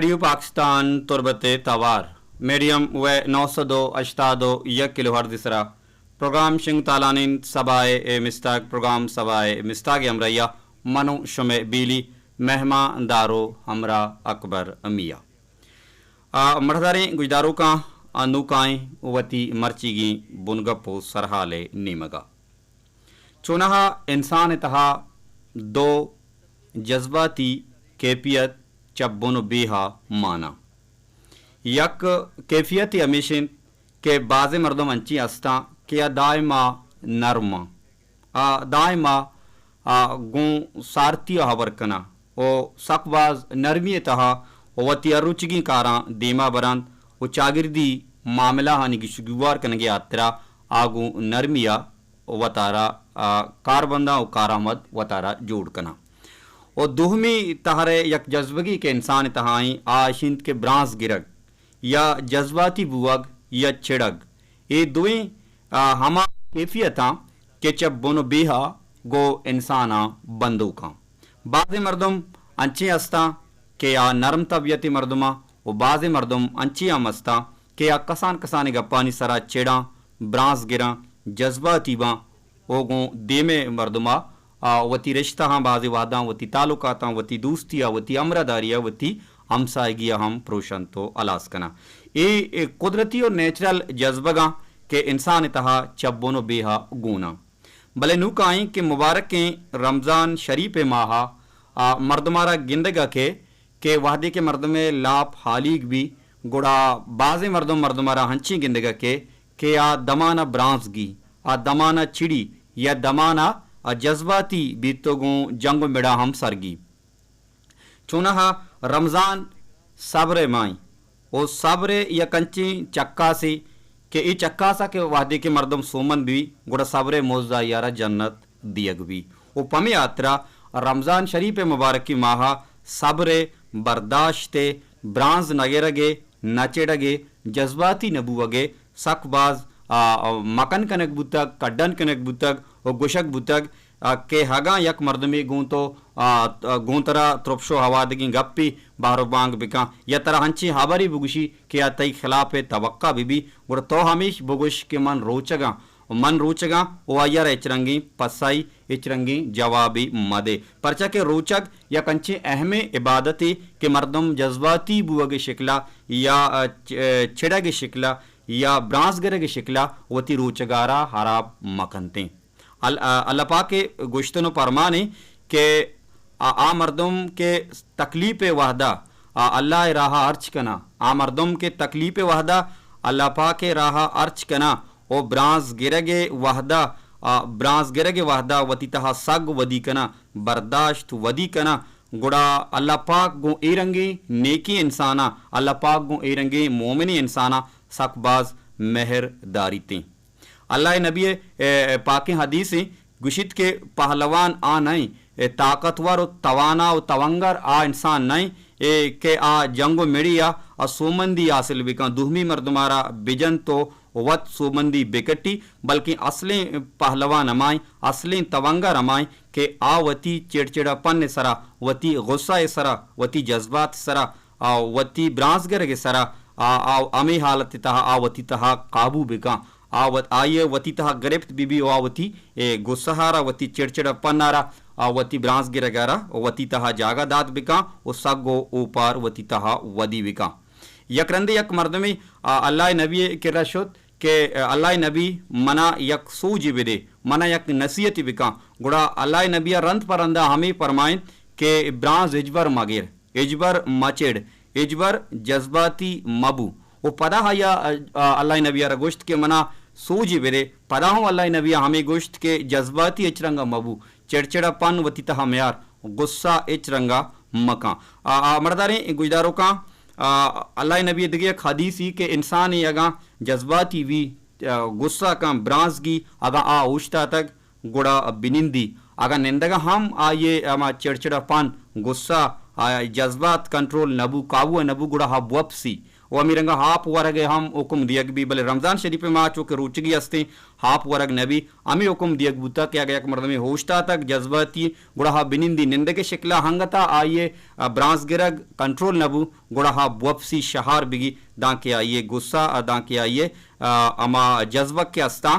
radio Pakistan तुरबत तवार medium व 902 kilo हर्दिसरा programme शिंग तालानिन सबाए मिस्ताक प्रोग्राम सबाए मिस्ताक अमरैया मनु शुमे बीली मेहमा दारो हमरा अकबर अमिया मरदारे गुजदारों का अनुकाएं वती मर्चिगी बुनगपो सरहाले नीमगा चुनहा इंसान तहा दो जज्बाती कैफियत चब्बुन बेहा माना यक कैफियत अमीशिन के बाज़ मर्दम अंची अस्ता के दायमा नरमा दायमा गुं सारती हबर कना ओ सकबाज नरमी तहा वती अरुचिगी कारा देमा बरंत ओ चागिरदी मामला हानि की शुगुवार कनगे आतरा आगू नरमिया वतारा कारबंदा ओ कारामद वतारा जोड़ कना और दुहमी तहरे यक जज्बगी के इंसान तहाई आशिंद के ब्रांस गिरग या जज्बाती बुवग या छिड़ग ये दुई हमा कैफियता के चब बोनो बेहा गो इंसाना बंदूका बाज़ मर्दम अंची अस्ता के या नरम तबियती मर्दमा और बाज़ मर्दम अंची मस्ता के या कसान कसानी गप्पानी सरा चेड़ा ब्रांस गिरा जज्बाती बा ओ गो देमे मर्दमा वती रिश्ता हाँ बाज़ वादा वती ताल्लुकाता वती दोस्तिया वती अमरादारिया वती हमसायगिया हम प्रोशन तो अलास कना ये कुदरती और नेचुरल जज्बगा के इंसान तहा चब्बोनो बेहा गुना भले नुकाई के मुबारक के रमज़ान शरीफ माहा मर्दमारा गिंदगा के वादे के मर्द में लाप हालीग भी गुड़ा बाज़ मर्दमारा हंची गिंदगा के आ दमाना ब्रांसगी आ दमाना चिड़ी या दमाना जज्बाती बीतोगों जंग मिड़ा हम सरगी चुनहा रमज़ान सब्र माई ओ सब्र या कंची चक्का से के ई चक्का सा के वादे के मर्दम सोमन भी गुड़ा सब्र मोजा यारा जन्नत दियग भी ओ पमे यात्रा रमज़ान शरीफ मुबारक की माहा सब्र बर्दाश्ते ब्रांज नगेरगे नचेड़गे जज्बाती नबुवगे सकबाज मकन कनक बुतक कड्डन कनक बुतक और गुशक बुतक के हगा यक मर्दमी गूं तो गूंतरा त्रुपशो हवादगी गप्पी बारो बांग बिका या तरह हंची हाबरी बुगुशी के या तई खिलाफ तवक्का बीबी और तो हमीश बुगुश के मन रोचगा ओ अयर इचरंगी पसाई इचरंगी जवाबी मदे परचा के रोचक या कंचे अहमे इबादती के मर्दम जज्बाती बुअगे शिकला या छिड़ा के शिकला या ब्रांसगरे के शिकला वती रोचगारा हराब मकनते अल्लाह पाक के गुश्तनो परमाने के आ मर्दम के तकलीफ वहदा अल्लाह राह अर्च कना आ मर्दम के तकलीफ वहदा अल्लाह पाक के राह अर्च कना ओ ब्रांस गिरगे वहदा वती तहा सग वदी कना बर्दाश्त वदी कना गुड़ा अल्लाह पाक गो एरंगे नेकी इंसाना अल्लाह पाक गो एरंगे मोमिनी इंसाना सकबाज मेहरदारी ते अल्लाह नबी पाक हदीस गुशित के पहलवान आ नहीं ताकतवर तवाना तवंगर आ इंसान नहीं के आ जंगो मिड़िया आ सोमंदी हासिल बिका दुहमी मर्दमारा बिजन तो वत सोमंदी बेकट्टी बल्कि असली पहलवान अमाई असली तवंगर अमाई के आ वती चिड़चिड़ापन सरा वती गुस्सा सरा वती जज्बात सरा वती ब्रांसगर के सरा अमी हालत तहा आवती तहा काबू बिका आवत आये वती तहा गिरफ्त बीबी आवती गुस्सहारा वती चिड़चिड़ा पन्नारा वती ब्रांस गिरगारा वती तहा जागा दात बिका ओ सगो ऊपर वती तहा वदी बिका यकरंदे यक मर्द में अल्लाह नबी के रशद के अल्लाह नबी मना यक सूझ बिदे मना यक नसीहत बिका गुड़ा अल्लाह नबी रंत परंदा हमें फरमाएं के ब्रांस इजबर मगेर इजबर मचेड़ इजबर जज्बाती मबू वो पदा या अल्लाह नबी गोश्त के मना सूझ बेरे पदा हूँ अल्लाह नबी हमें गोश्त के जज्बाती इचरंगा मबू चिड़चिड़ापन वती तहा म्यार गुस्सा इचरंगा मका मर्दारे गुजदारों का अल्लाह नबी दिगे हदीसी के इंसान ही अगा जज्बाती भी गुस्सा का ब्रांस की अगा आ उश्ता तक गुड़ा बिनिंदी अगा निंदगा हम ये चिड़चिड़ापन गुस्सा जज्बात कंट्रोल नबू काबू नबू गुड़ा हा वपसी و امیرنگا ہاپ ورگ ہم حکم دیگ بھی بلے رمضان شریف ماہ چونکہ روچگی ہستے ہاپ ورگ نبی ہمیں حکم دیگ بوتا کہ اگر یک مردمی ہوشتا تک جذباتی گڑا بنندی نندگے شکلا ہنگتا آئیے برانس گرگ کنٹرول نبو گڑا بوپسی شہار بگی دان کے آئیے غصہ دان کے آئیے اما جذبہ کے استاں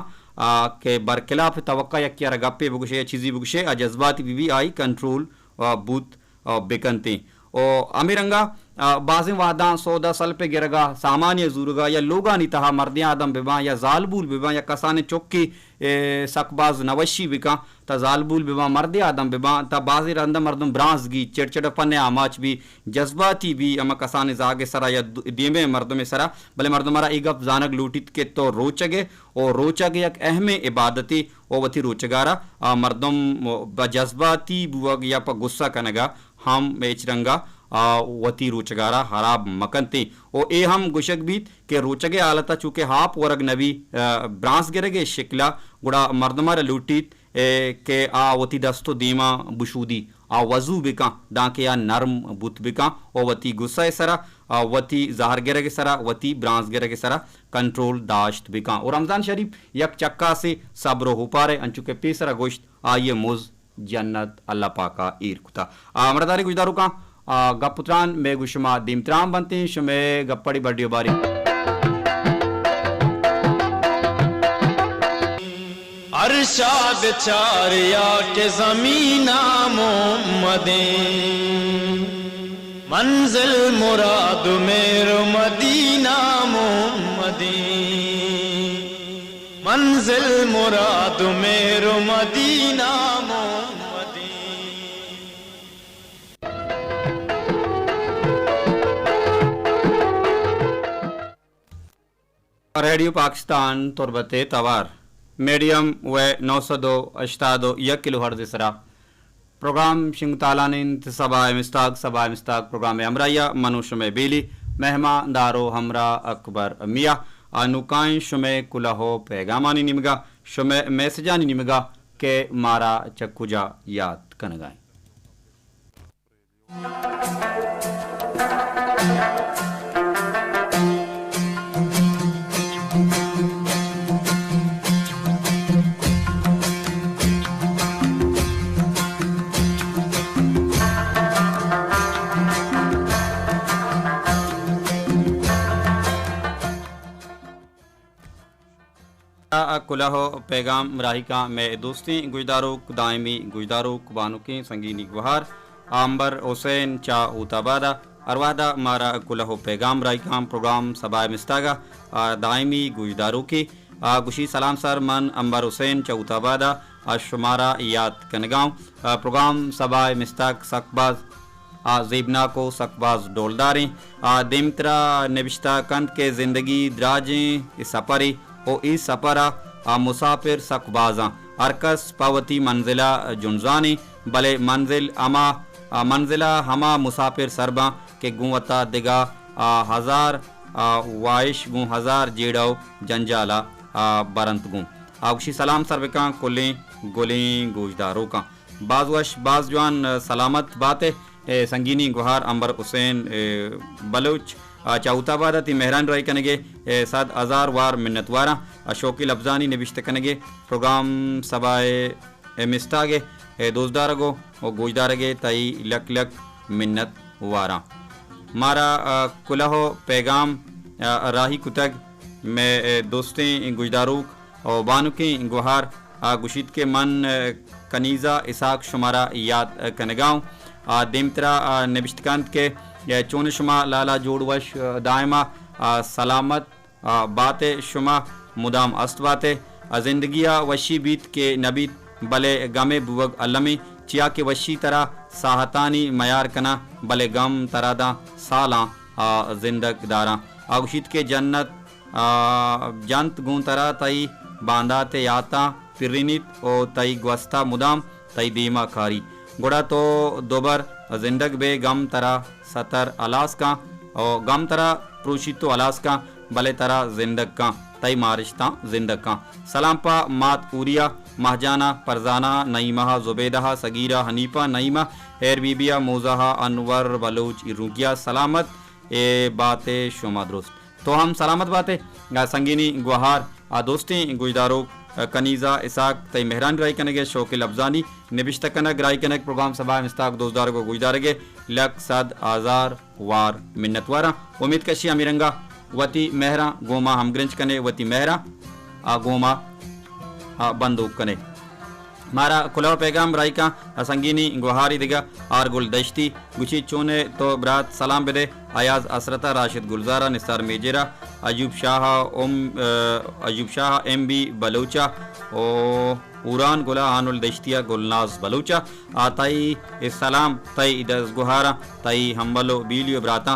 کہ برخلاف توقع یک کیا گپے بگشے چیزی بگشے جذباتی بھی آئی کنٹرول بوت بکنتے او امیرنگا بعض وعداں سودا سل پہ گرگا سامانیہ زورگا یا لوگا نہیں تہا مردیاں آدم بباں یا زالبول بباں یا کسانے چوکی سکباز نوشی بکاں تا زالبول بباں مردی آدم بباں تا بعضی رندہ مردم برانس گی چڑ پنے آماچ بھی جذباتی بھی اما کسانے زاگے سرا یا دیمے مردم سرا بلے مردم را ایگپ زانگ لوٹیت کے تو روچگے او روچگے یک اہم عبادتی او وتی روچگارا مردم بجذباتی بوگ یا پا غصہ کنگا ہم میچرنگا وتی روچگارا خراب مکنتے او اے ہم گشک بیت کہ روچگے آلتا چونکہ ہاپ ورگ نبی برانس گرگے شکلا گڑا مردمار لوٹیت کہ وتی دستو دیما بشودی وضو بکاں ڈانکے یا نرم بت بکاں او وتی غصہ سرا وتی ظاہر گرگے سرا وتی برانس گرگے سرا کنٹرول داشت بکاں اور رمضان شریف یک چکا سے صبر ہو پارے انچوکہ پیسرا گوشت آئیے موز جنت اللہ پاکا ایر کتا مرداری گجدارو کا گپ پتران میں گشما دیمترام بنتے شمے گپڑی بڑیو باری ارشاد چاریا کے زمین محمدیں منزل مراد میرو مدینہ محمدیں منزل مراد میرو مدینہ محمدیں ریڈیو پاکستان تربت توار میڈیم و 902 کلو ہرز سرا پروگرام شنگ تالانین سبا مستاق پروگرام امرائیہ منو شمع بیلی مہمان دارو ہمرا اکبر میاں نکائیں شمع کلہو پیغامانی نمگا شمع میسجانی نمگا کہ مارا چکوجا یاد کنگائیں کلہو پیغام راہی کا میں دوستی گجداروک دائمی گجداروک بانو کے سنگینی گوہار آمبر حسین چا اوتابادہ اروادا مارا کلہو پیغام راہی کا پروگرام سبائے مستاگا دائمی گجدارو کی گشی سلام سر من امبر حسین چا اوتابادہ شمارا یاد کنگاؤں پروگرام سبائے مستاگ سکباز زیبنا کو سکباز ڈولداریں دیمترا نبشتہ کند کے زندگی دراجیں سپری او ای سپرا مسافر سکبازاں ارکس پاوتی منزلہ جنزانی بلے منزلہ ہما مسافر سرباں کے گوتا دگا ہزار وائش گوں ہزار جیڑاؤ جنجالا برنت گوں آگوشی سلام سربکاں کلیں گلیں گوشداروں کا بعض وش بعض جوان سلامت باتیں سنگینی گوہار امبر حسین بلوچ چاوتا بادہ تی مہران رائی کنگے 7,000 وار منت وارا اشوکی لفظانی نبشت کنگے پروگرام سبائے مستاگے دوزدارگو و گوجدارگے تائی لک لک منت وارا مارا کلہو پیغام راہی کتگ میں دوستیں گجداروک و بانوکی گوہار گشید کے من کنیزہ اساق شمارا یاد کنگاؤں دیمترا نبشتکانت کے چون شما لالا جوڑوش دائمہ سلامت بات شما مدام است باتیں زندگیہ وشی بیت کے نبیت بلے غم بوگ علمی چیا کے وشی طرح ساہتانی میار کنا بلے غم ترادا سالاں زندگ داراں آگوشید کے جنت جنت گون ترا تئی باندات یاتا پرینیت او تئی گوستا مدام تئی دیما کاری گوڑا تو دوبر زندگ بے غم ترا ستر الاس کا او غم ترا پروشیتو الاس کا بلے ترا زندگ کا تئی مارشتاں زندگ کا سلام پا مات اوریا مہجانہ پرزانہ نعیمہ زبیدہ سگیرہ حنیفہ نعیمہ ایر بیبیہ موزہ انور بلوچ روکیا سلامت ए बातें शुमा दुरुस्त तो हम सलामत बातें संगीनी गुहार दोस्ती गुजदारो कनीज़ा इसाक तई मेहरान ग्राई कनगे शौकिल अफजानी निबिश्त कनक ग्राई कनक प्रोग्राम सभा मिस्ताक दोस्तदार को गुजदारगे लक सद आजार वार मिन्नतवारा उम्मीद कशी अमीरंगा वती मेहरा गोमा हम ग्रंच कने वती मेहरा गोमा बंदूक कने मारा कुलाव पैगाम राइका संगीनी गुहारी दिगा आर गुल दश्ती गुची चोने तो ब्रात सलाम बेदे अयाज असरता राशिद गुलजारा निसार मेजेरा अयूब शाह एम बी बलूचा ओ उरान गुला आनुल दश्तिया गुलनाज बलूचा आताई सलाम तई दस गुहारा तई हम्बलो बीलियो ब्राता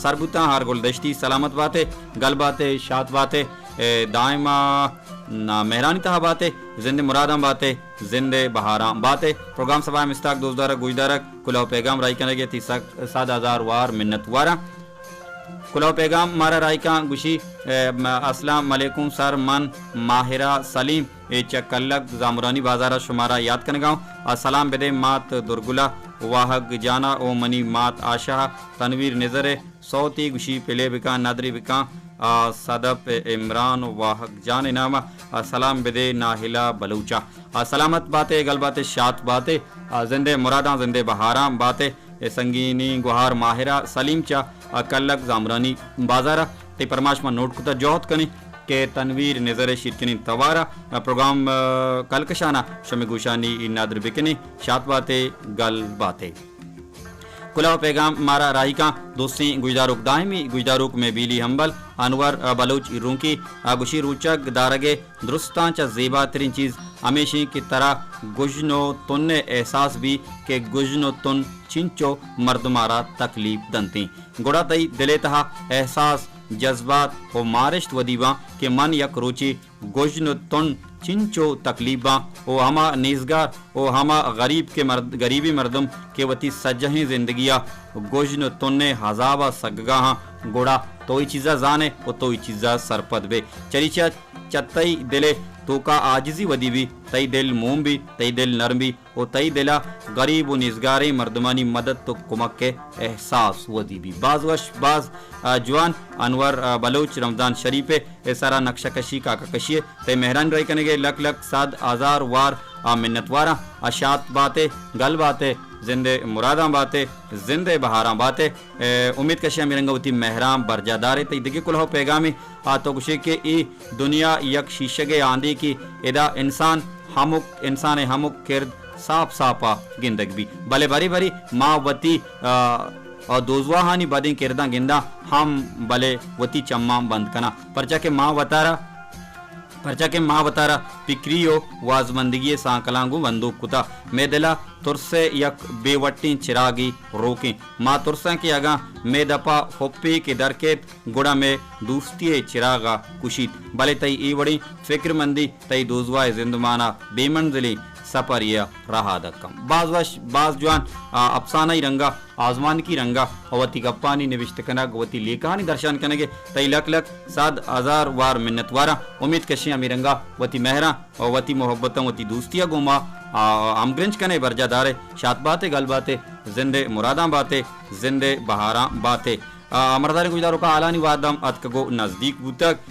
सरबुता हार गुल दश्ती सलामत बातें गल बातें शात बातें दाइमा ना मेहरानी तहा बातें जिंदे मुरादाम बातें जिंदे बहाराम बातें प्रोग्राम सभा मिस्ताक दोस्तदारक गुजदारक कुलाव पैगाम राई कनगे ती 7,000 वार मिन्नत वारा कुलाव पैगाम मारा राइका गुशी अस्सलाम वालेकुम सर मन माहिरा सलीम ए चकल्लक जामुरानी बाजारा शुमारा याद कनगांव सलाम बेदे मात दुर्गुला वाहक जाना ओ मनी मात आशा तनवीर नजरे सौती गुशी पिले बिका नादरी बिका सदप इमरान वाहक जान नामा सलाम बेदे नाहिला बलूचा सलामत बातें गल बातें शात बातें जिंदे मुरादा जिंदे बहाराम बातें संगीनी गुहार माहिरा सलीम चा कल्लक जामरानी बाजारा ते परमाशमा नोट कुता जोहत कनी के तनवीर नजर शिरकनी तवारा प्रोग्राम कलकशाना शमी गुशानी नादर बिकनी शात बातें गल बातें कुलाव पैगाम मारा राहिका दोस्ती गुजदारुक दायमी गुजदारुक में बीली हम्बल अनवर बलूच रूंकी गुशी रूचक दारगे दुरुस्तां चा ज़ेबा तरीन चीज़ हमेशी की तरह गुजनो तुन्ने एहसास भी के गुजनो तुन चिंचो मर्दमारा तकलीफ दंती गुड़ा तई दिले तहा एहसास जज्बात व मारिश्त वदीबा के मन यक रुचि गुजनो तुन चिंचो तकलीबा ओ हमा नेजगार ओ हमा गरीब के गरीबी मर्दम के वती सजही जिंदगिया गोजन तोन्ने हजावा सगगा गोड़ा तोई चीज़ा जाने ओ तोई चीज़ा सरपद बे चरीचा चतई दिले तो का आजिजी वदी भी तई दिल मोम भी तई दिल नरम भी ओ तई दिला गरीब व निजगारे मर्दमानी मदद तो कुमक के एहसास वदी भी बाज वश बाज जवान अनवर बलूच रमजान शरीफे ए सारा नक्शा कशी काका कशिए ते मेहरान रही कनेगे लक लक 7,000 वार मिन्नतवारा अशात बातें गल बातें जिंदे मुरादां बातें जिंदे बहारां बातें उम्मीद कशिया मिरंगवती मेहराम बरजादारे तई दिगे कुल हो पैगामी तो गुशे के ई दुनिया यक शीशगे आंधी की एदा इंसान हमुक किरद साफ सापा गिंदग भी भले भरी भरी माँ वती और दोजवाहानी बदें किरदा गिंदा हम भले वती चम्मा बंद कना परचा के माँ बतारा पिक्रियो वाजमंदगी सांकलांगू बंदूक कुता मेदला तुरसे यक बेवट्टी चिरागी रोके माँ तुरसा के अगा मेदपा होप्पी के दरकेत गुड़ा में दूसती चिरागा कुशीत भले तई ई बड़ी फिक्रमंदी तई दोजवा जिंदमाना बेमंजिली सपरिया रहा दक्कम बाज जवान अफसाना ही रंगा आजमान की रंगा अवती गप्पानी निविष्ट कनक वती लेकहानी दर्शन कनेगे तई लक लक 7,000 वार मिन्नतवारा उम्मीद कशिया मिरंगा वती मेहरा और वती मोहब्बतों वती दोस्तिया गुमा अमग्रंज कने बरजादारे शात बातें गल बातें जिंदे मुरादां बातें जिंदे बहारा बातें मरदार गुजारों का आलानी वादम अतकगो नजदीक बुतक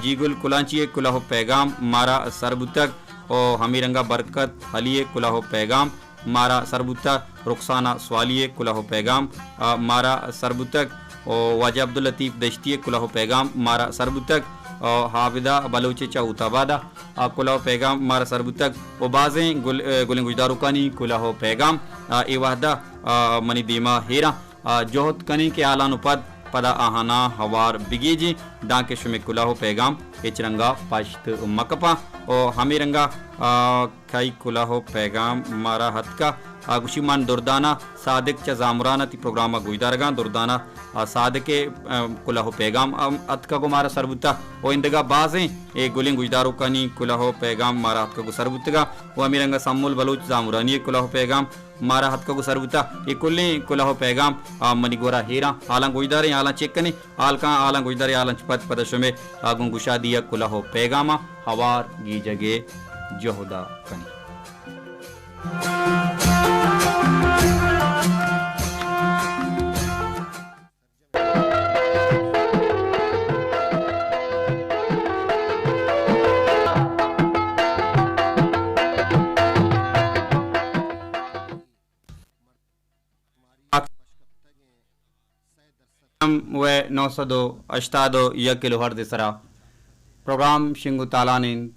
जीगुल कुलांची कुलाहो पैगाम मारा सरबुतक और हमीरंगा बरकत हलिए कुलाहो पैगाम मारा सरबुता रुखसाना स्वालिए कुलाहो पैगाम मारा सरबुतक और वाजा अब्दुल लतीफ़ दश्ती कुलाहो पैगाम मारा सरबुतक और हाविदा बलोचे चौताबादा कुलाहो पैगाम मारा सरबुतक और बाज़ें गुलें गुजदारुकानी कुलाहो पैगाम ए वाहदा मनी दीमा हेरा जोहत कनी के आलान पद पदा आहाना हवार बिगीजी डांके शुमे कुलाहो पैगाम एचरंगा पश्त मकपा और हमीरंगा खाई कुलाहो पैगाम मारा हतका गुशिमान दुर्दाना सादिक च जामुराना ती प्रोग्राम गुजदारगा दुर्दाना सादके कुलाहो पैगाम अतका को मारा सरबुता ओ इंदगा बाजें ए गुलिंग गुजदारो कनी कुलाहो पैगाम मारा हतका को सरबुतगा वो अमीरंगा सम्मुल बलूच जामुरानी कुलाहो पैगाम मारा हतका को सरबुता ए कुल्ली कुलाहो पैगाम मनिगोरा हेरा आला गुजदारे आला चेकनी आलका आला गुजदारे आला पद पदशमे गुंगुशा दिया कुलाहो पैगामा हवार गी जगे जोहदा कनी میڈیم و 902 کلو ہرد سرا پروگرام شنگو تالانین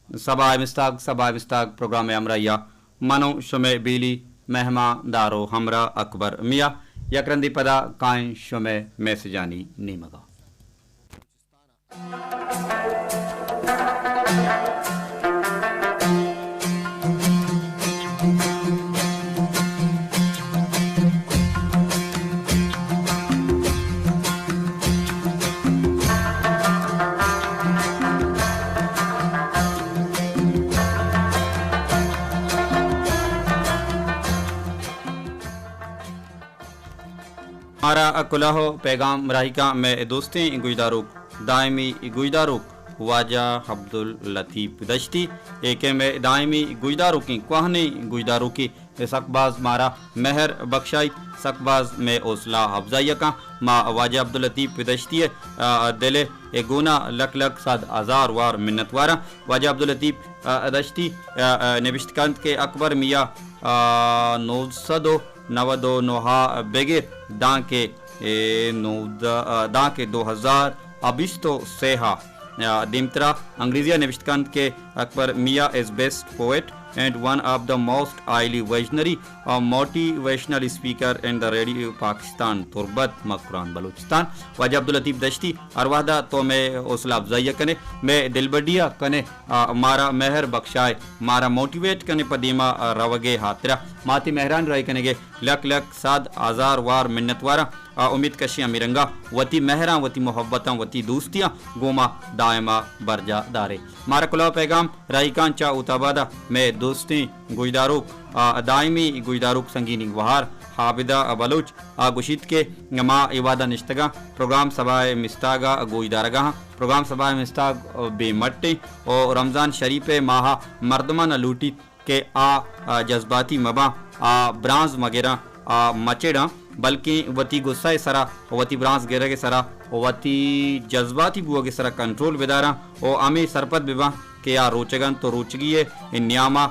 سبائے مستاق پروگرام امریا منو شمع بیلی مہما دارو ہمرا اکبر میاں یکرندی پدا کائیں شمع میسجانی نیمگا ہمارا کلاہو پیغام راہیکا میں دوستیں گوجداروک دائمی گوجداروک واجہ عبداللطیف دشتی ایک میں دائمی گوجداروکی کوہنی گوجداروکی سکباز مارا مہر بخشائی سکباز میں اوسلا افزائی کا ما واجہ عبداللطیف دشتی دلے گونا لک لک صد ہزار وار منت وارا واجہ عبداللطیف دشتی نوشتکانت کے اکبر میاں 992 نوہا بگیر دان کے 2020 سیہا دیمترا انگریزی نوشتکانت کے اکبر میاں is best poet and one of the most highly visionary motivational speaker in the radio Pakistan تربت مقران بلوچستان واجہ عبداللطیف دشتی اروادا تو میں حوصلہ افزائی کنے میں دل بڈیا کنے مارا مہر بخشائے مارا موٹیویٹ کنے پدیما روگے ہاترا ماتی مہران رائی کنے گے لک لک 100,000 وار منت وارا امید کشیاں میرنگا وتی مہراں وتی محبتاں وتی دوستیاں گوما دائما برجا دارے مارا کلاو پیغام رائیکان چا اتابادا میں دوستی گوجداروک دائمی گوجداروک سنگینی وہار حابدہ بلوچ گشید کے ما عبادہ نشتگاں پروگرام سبائے مستاگا گوجدارگاں پروگرام سبائے مستاگ بے مٹی اور رمضان شریف ماہا مردمان لوٹی کے جذباتی مباں برانز مگیرہ مچیڑاں بلکہ وتی غصہ سرا وتی برانز گیرہ کے سرا وتی جذباتی بوا کے سرا کنٹرول بدارا او امی سرپت ببا کہ روچگن تو روچگی ہے نیاما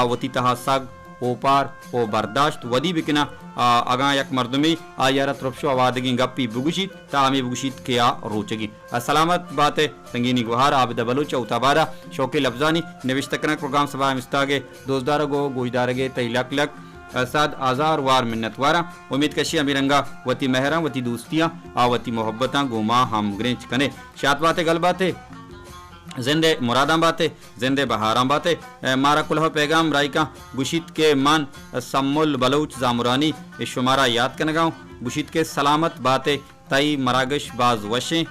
وتی تہا سگ او پار او برداشت ودی بکنا اگاں یک مردمی یارت رفشو آوادگی گپی بگوشید تا امی بگوشید کیا روچگی سلامت بات سنگینی گوہار عابدہ بلوچ اتابارہ شوقی لفظانی نوشتکنک پروگرام سبا مستاگے دوزدارگو گوجدارگے تی لک لک 100,000 وار منت وارا امید کشی امیرنگا وتی مہراں وتی دوستیاں وتی محبتاں گوما ہم گرنچ کنے شاد باتیں گل باتیں زندے مراداں باتیں زندے بہاراں باتیں مارا کلہ پیغام رائیکا گشید کے من سمول بلوچ زامرانی شمارا یاد کنگاؤں گشید کے سلامت باتیں تائی مراگش باز وشیں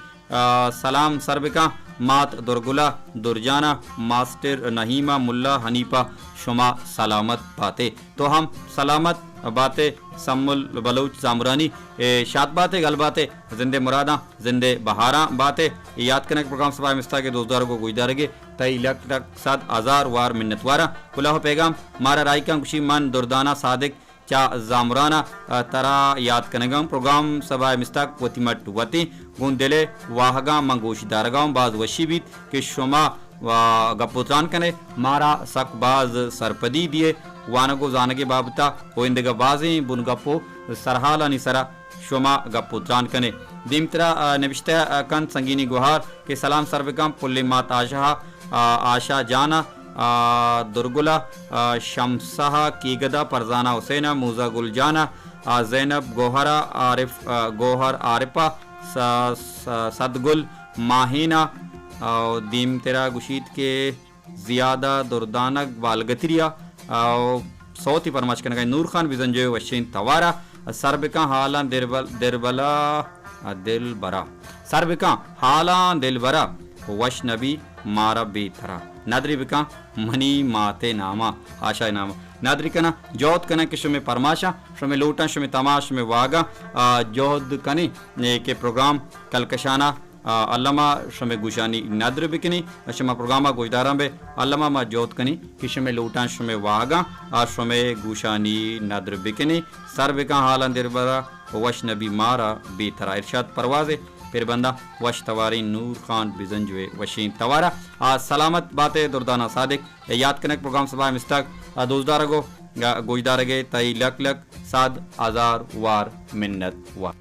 سلام سربکا مات درگلا درجانہ ماسٹر نہیمہ ملا حنیفہ شما سلامت باتیں تو ہم سلامت باتیں سمول بلوچ زامرانی شاد باتیں گل باتیں زندے مراداں زندے بہاراں باتیں یاد کرنے کے پروگرام سبا مستا کے دوستداروں کو گوجدارگے تئی لک لک 100,000 وار منت وارا کلاہ پیغام مارا رائیکاں خوشی من دردانہ صادق چا زامرانہ ترا یاد کنگام پروگرام سبا مستاق وتی مٹ وتی گون دلے واہگاں منگوش دارگاؤں باز وشی بیت کہ شما گپوتران کنے مارا سک باز سرپدی دیے وانگو زانگے بابتا ہوئندگا بازیں بن گپو سرحالانی سرا شما گپوتران کنے دیمترا نوشتہ کن سنگینی گوہار کہ سلام سربکام پلی مات آشا جانا درگلا شمسہ کیگدہ پرزانہ حسینہ موزہ گل جانا زینب گوہرہ عارف گوہر عارفہ صدگل ماہینہ دیم تیرا گشید کے زیادہ دردانک بالگتریا صوتی پرماش کنگا نور خان بزنجو وشین توارا سربکاں حالان دل برا سربکاں حالان دل برا وش نبی مارا بے تھرا نادری بکاں منی ماتے ناما آشا ناما نادری کنا جوت کنا کہ شمی پرماشا شمی لوٹا شمی تماش شمی واگا جوہد کنی کہ پروگرام کلکشانہ علامہ شمی گوشانی نادر بکنی شما پروگرامہ گوشداراں بے علامہ ما جوت کنی کہ شمی لوٹاں شمی واگا شمی گوشانی نادر بکنی سر بکاں حالاں دیر برا وش نبی مارا بے تھرا ارشاد پروازے پھر بندہ وش تواری نور خان بزنجوے وشین توارا سلامت باتیں دردانہ صادق یاد کنک پروگرام سبا مستاق دوزدارگو گوجدارگے تائی لک لک 100,000 وار منت وار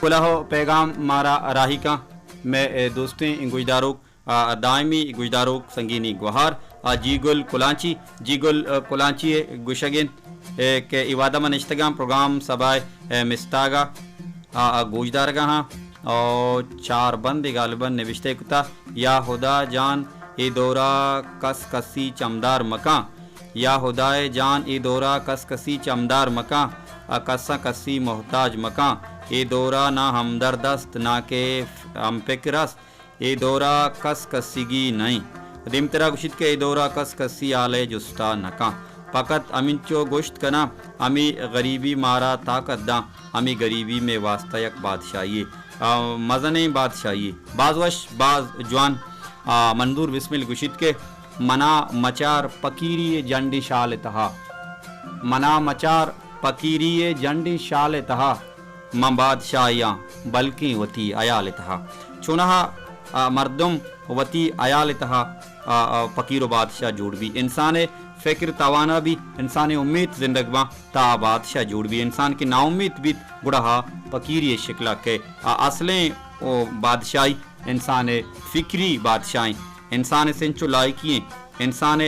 कुलाहो पैगाम मारा राही का मैं दोस्तें गुजदारों दायमी गुजदारों संगीनी गुहार जीगुल कुलांची गुशगिन के इवादा नश्तगाम प्रोग्राम सबाए मिस्तागा गुजदारगा और चार बंद गालबन नविश्ते कुता या खुदा जान ए दौरा कस कसी चमदार मकां या खुदाए जान ए दौरा कस कसी चमदार मकां कसा कसी मोहताज मकां ए दौरा ना हमदर्दस्त ना के हम फिक्रस ए दौरा कस कसीगी नहीं दिम तेरा गुशित के ए दौरा कस कसी आले जुस्ता नका फ़कत अमिनचो गोश्त कना अमी गरीबी मारा ताकत दा अमी गरीबी में वास्ता यक बादशाही मज़ने बादशाही बाज़वश बाज़ जवान मंदूर बिस्मिल गुशित के मना मचार पकीरी जंडी शाल तहा मना मचार पकीरी जंडी शाल तहा म बादशाहियाँ बल्कि वती अयाल तहा चुनहा मर्दम वती अयाल तहा फ़कीर बादशाह जोड़ भी इंसान फ़िक्र तवाना भी इंसान उम्मीद जिंदगवा ता बादशाह जोड़ भी इंसान की नाउम्मीद भी गुड़हा फ़कीर शिकला के असलें बादशाही इंसान फ़िक्री बादशाही इंसान सेंचो लायकी इंसान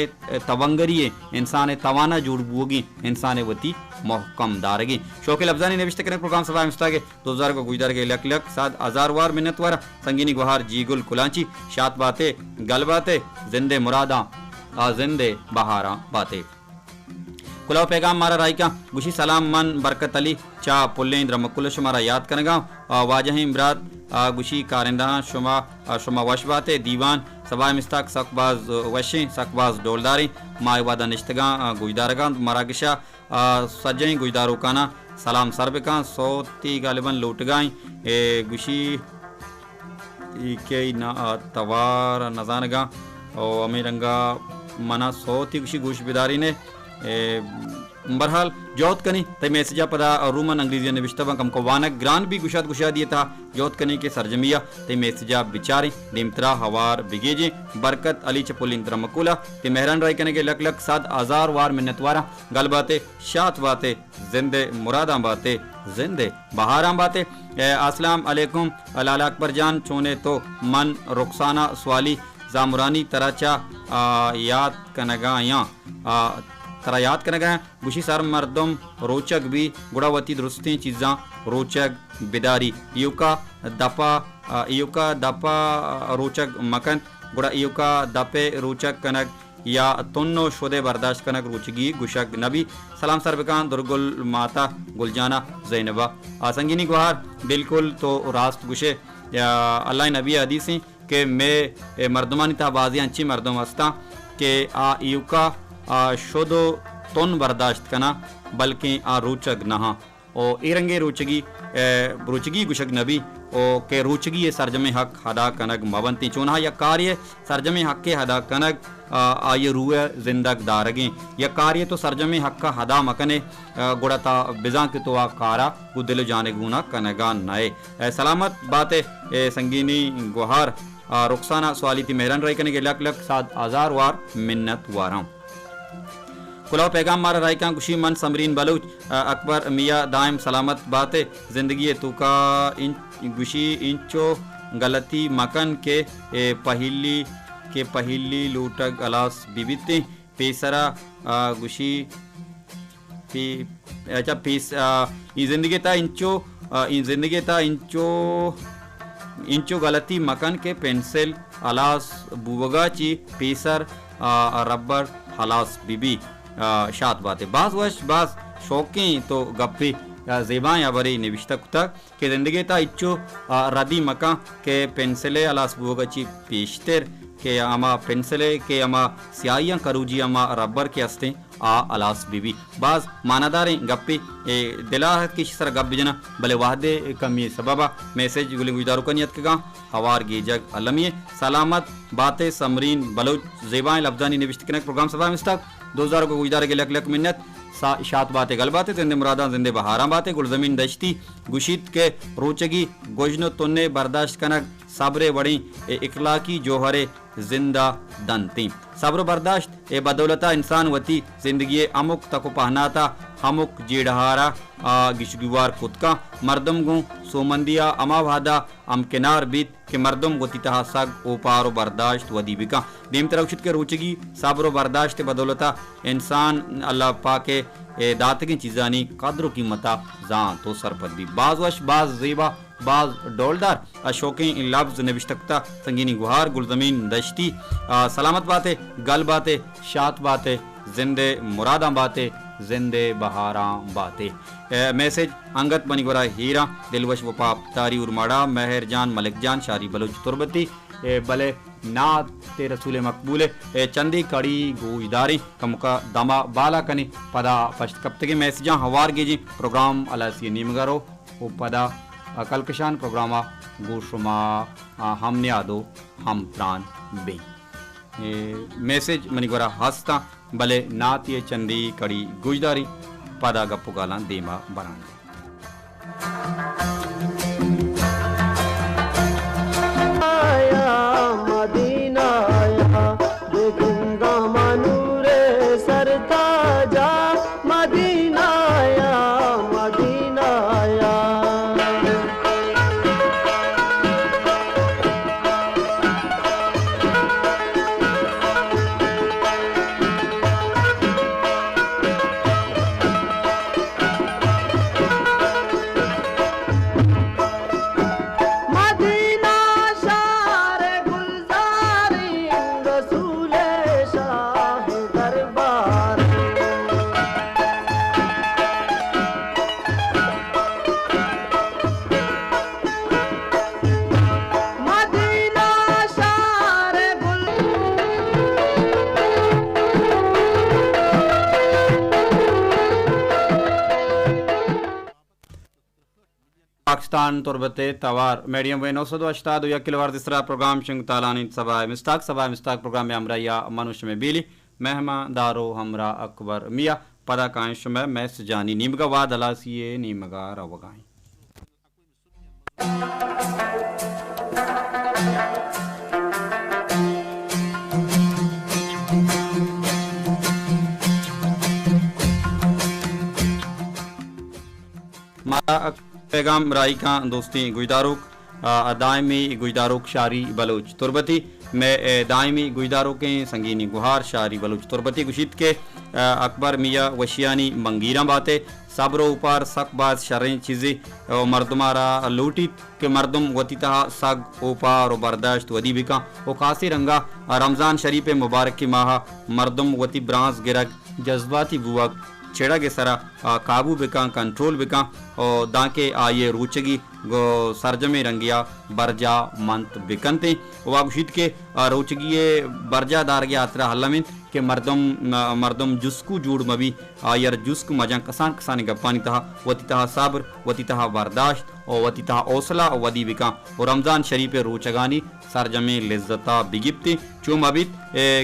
तवंगरी इंसान तवाना जोड़ बोगी इंसान वती महकम दारगी शौक लफ्जानी नविश्त करें प्रोग्राम सभा मिस्ता के 2000 को गुजदार के लक लक 7,000 वार मिन्नत वार संगीनी गुहार जीगुल कुलांची शात बातें गल बातें जिंदे मुरादा जिंदे बहारा बातें कुलाव पैगाम मारा राय का गुशी सलाम मन बरकत अली चा पुल्लेंद्र मकुल शुमारा याद करगा वाजह इमरात गुशी कारिंदा शुमा वश बातें दीवान सभा मिस्ताक सकबाज वशें सकबाज डोलदारी मायवादा निश्तगा गुजदारगा मरागशा सजई गुजदारों काना सलाम सरबका सोती गालिबन लूटगाई गुशी के ना तवार नजानगा और अमीरंगा मना सोती गुशी गुश बिदारी ने बहरहाल जौत कनी तय मैसेजा पदा रूमन अंग्रेजी ने विश्तवा कम को वानक ग्रान भी गुशा दिया था जौत कनी के सरजमिया तय मैसेजा बिचारी निमतरा हवार बिगेजे बरकत अली चपुलिन तरा मकुला ते मेहरान राय कने के लक लक 7,000 वार मिन्नतवारा गल बातें शात बातें जिंदे मुरादा बातें जिंदे बहारा बातें अस्सलाम अलैकुम लाला अकबर जान चोने तो मन रुखसाना स्वाली जामुरानी तराचा याद कनगाया तरा याद कनगा गुशी सर मर्दम रोचक भी गुड़ावती दुरुस्ती चीज़ां रोचक बिदारी युका दपा रोचक मकन गुड़ा युका दपे रोचक कनक या तुन्नो शुदे बर्दाश्त कनक रुचगी गुशक नबी सलाम सरबकान दुर्गुल माता गुलजाना जैनबा संगीनी गुहार बिल्कुल तो रास्त गुशे अल्लाह नबी हदीसी के मैं मर्दमानी ताबाजी अच्छी मर्दम हस्ता के युका शोदो तुन बर्दाश्त कना बल्कि रोचक नहा और इरंगे रुचगी गुशक नबी ओ के रुचगी ये सरजमे हक हदा कनक मवंती चुना या कार्य सरजमे हक के हदा कनक ये रूए जिंदग दारगे या कार्य तो सरजमे हक का हदा मकने गुड़ता बिजा के तो कारा गुदिल जाने गुना कनगा नए सलामत बातें संगीनी गुहार रुखसाना सवाली थी मेहरन राय कने के लक लक 7,000 वार मिन्नत वारा कुलाव पैगाम मारा राय का खुशी मन समरीन बलूच अकबर मियाँ दायम सलामत बातें जिंदगी तुका गुशी इंचो गलती मकन के पहली लूटक अलास बिबिते पेसरा गुशी अच्छा पेस जिंदगी था इंचो गलती मकन के पेंसिल अलास बुवगाची पेसर रबर हलास बीबी शात बातें बास वश बास शौकी तो गप्पी ज़ेबा या बरी निविश्तक तक के ज़िंदगी ता इच्चो रदी मका के पेंसिले अलास बुवगाची पेशतर के अमा पेंसिले के अमा स्याहियाँ करूजी अमा रबर के हस्ते अलास बीबी बाज मानादारें गप्पी दिला की सर गप बिजना भले वाहदे कमी सबबा मैसेज गुली गुजदारों का नियत का हवार गेजक अलमिये सलामत बातें समरीन बलोच ज़ेबाएं लफ्जानी निविश्त कनक प्रोग्राम सभा मिस्ताक 2000 को गुजदार के लक लक मिन्नत शात बातें गल बातें जिंदे मुरादा जिंदे बहारा बातें गुलजमीन दश्ती गुशीत के रोचगी गोजनो तुन्ने बर्दाश्त कनक सब्रे बड़ी इखलाकी जोहरे जिंदा दंती सब्र बर्दाश्त ए बदौलता इंसान वती जिंदगी अमुक तको पहनाता हमुक जेडहारा गिशगुवार कुतका मर्दम गु सोमंदिया अमा भादा अम किनार बीत के मर्दम गोती तहा सग ओपारो बर्दाश्त वदीबिका दीम तरवशत के रोचगी साबरो बर्दाश्त बदौलता इंसान अल्लाह पाके दात की चीज़ानी कदर कीमता जान तो सरपद भी बाज वश बाज जेबा बाज डोलदार अशोकें लफ्ज नविश्तकता संगीनी गुहार गुलजमीन दश्ती सलामत बातें गल बातें शात बातें जिंदे मुरादा बातें जिंदे बहारा बातें मैसेज अंगत बनीगोरा हीरा दिलवश वफा तारी उर्माड़ा मेहर जान मलिक जान शारी बलोच तुरबती भले नात ते रसूल मकबूल चंदी कड़ी गोजदारी कमुका दमा बाला कने पदा पश्त कप्तगे मैसेजा हवार गेजी प्रोग्राम अलासी नीमगारो ओ पदा कलकशान प्रोग्रामा गोशुमा हमने आदो हम प्राण बे मैसेज मनीगोरा हस्ता भले नात ये चंदी कड़ी गोजदारी पदा गप्पू गाला देमा बनांगे पाकिस्तान तुरबते तवार मीडियम वे 982 या किलोवाट दिसरा प्रोग्राम शिंग तालानी सभा मिस्ताक प्रोग्राम में हमरा या मनुष्य में बिली मेहमा दारो हमरा अकबर मिया पदा कांश में मैस जानी नीमगा वाद अलासिए नीमगा रवगाई मारा पैगाम राई का दोस्ती गुजदारुक दायमी गुजदारुक शारी बलोच तुरबती में दायमी गुजदारों के संगीनी गुहार शारी बलोच तुरबती गुशीत के अकबर मियाँ वशियानी मंगीरा बातें सबरो ऊपर सकबाज शरें चीज़ें मर्दमारा लूटी के मर्दम वतीता सग ऊपर बर्दाश्त वदीबिका ओ खासी रंगा रमज़ान शरीफ मुबारक की माह मर्दम वती ब्रांस गिरक जज्बाती बुवक छेड़ा के सरा काबू बिका कंट्रोल बिका और दाके आये रूचगी गो सरजमे रंगिया बरजा मंत बिकनते वागुशीत के रोचगी बरजा दार के आतरा हल्लमिन के मर्दम जुस्कु जूड़ मबी आयर जुस्क मजा कसान कसानी गप्पानी तहा वती तहा साबर वती तहा बर्दाश्त और वती तहा हौसला और वदी बिका और रमज़ान शरीफ रोचगानी सरजमे लिज्जता बिगिप्ती चुम अबित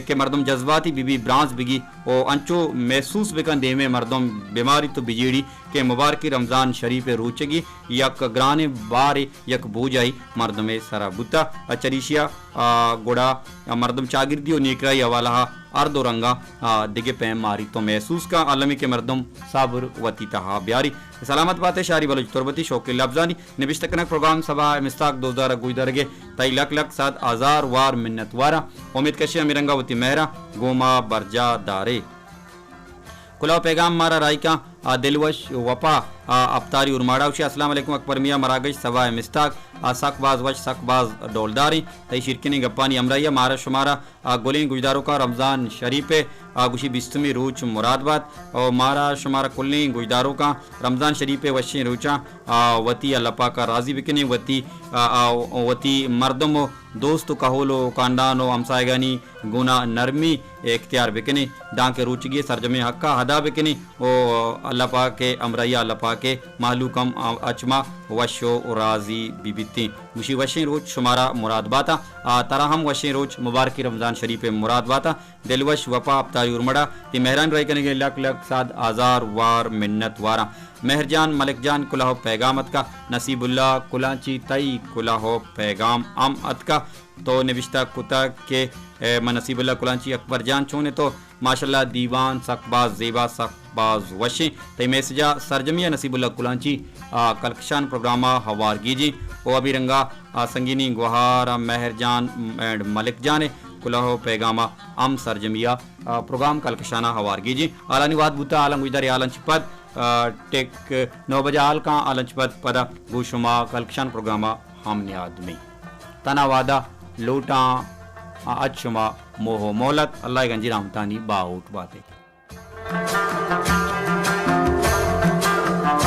के मर्दम जज्बाती बिबी ब्रांस बिगी और अंचो महसूस बिकन देमे मर्दम बीमारी तो बिजेड़ी के मुबारकी रमज़ान शरीफ रोचगी यक ग्राने बारे यक बोझाई मर्दमे सरा बुता अचरीशिया गोड़ा मर्दम चागिर्दी और नेकराई हवाला अर्दो रंगा दिगे पैम मारी तो महसूस का आलमी के मर्दम साबर वती तहा ब्यारी सलामत बातें शारी बलोच तुरबती शौक लफ्जानी निबिश्तकनक प्रोग्राम सभा मिस्ताक 2000 गुजदरगे तई लक लक सात आजार वार मिन्नत वारा उम्मीद कशिया मिरंगा वती मेहरा गोमा बरजा दारे खुला पैगाम मारा राय का दिलवश वफा अफ्तारी उर्माड़ावशी अस्सलाम वालेकुम अकबर मियाँ मरागश सवा मिस्ताक सकबाज वश सकबाज डोलदारी तई शिरकिनी गप्पानी अमरैया मारा शुमारा गुलिन गुजदारों का रमज़ान शरीफ गुशी बिस्तमी रूच मुरादबाद और मारा शुमारा कुल्ली गुजदारों का रमज़ान शरीफ वशी रूचा वती अल्लाह का राजी बिकनी वती मर्दम दोस्त कहोलो कांडानो हमसायगानी गुना नरमी इख्तियार बिकनी डांके रूचगी सरजमे हक्का हदा बिकनी ओ अल्लाह पाक के अमरैया अल्लाह पाक के मालूकम अचमा वशो राजी बिबिती मुशी वशी रोज शुमारा मुराद बाता तरहम वशी रोज मुबारकी रमज़ान शरीफ मुराद बाता दिलवश वफा अफ्तारी उर्मड़ा ती मेहरान रही करेंगे लक लक साद आजार वार मिन्नत वारा मेहरजान मलिक जान कुलाहो पैगामत का नसीबुल्ला कुलाची तई कुलाहो पैगाम अम अत का तो निविश्ता कुता के नसीबुल्ला कुलाची अकबर जान छोने तो माशाल्लाह दीवान सकबाज जेबा باز وشیں تی میسجا سرجمیہ نصیب اللہ کلانچی کلکشان پروگراما ہوار گیجی او ابھی رنگا سنگینی گوہار مہر جان اینڈ ملک جانے کلہو پیغامہ ام سرجمیہ پروگرام کلکشانہ ہوار گیجی آلانی واد بوتا آلن گجداری آلن چپت ٹیک 9 بجے آل کا آلن چپت پدا گوشما کلکشان پروگراما ہم نیاد میں تنا وعدہ لوٹاں اچھما موہ مولت اللہ گنجی رامتانی باؤٹ باتیں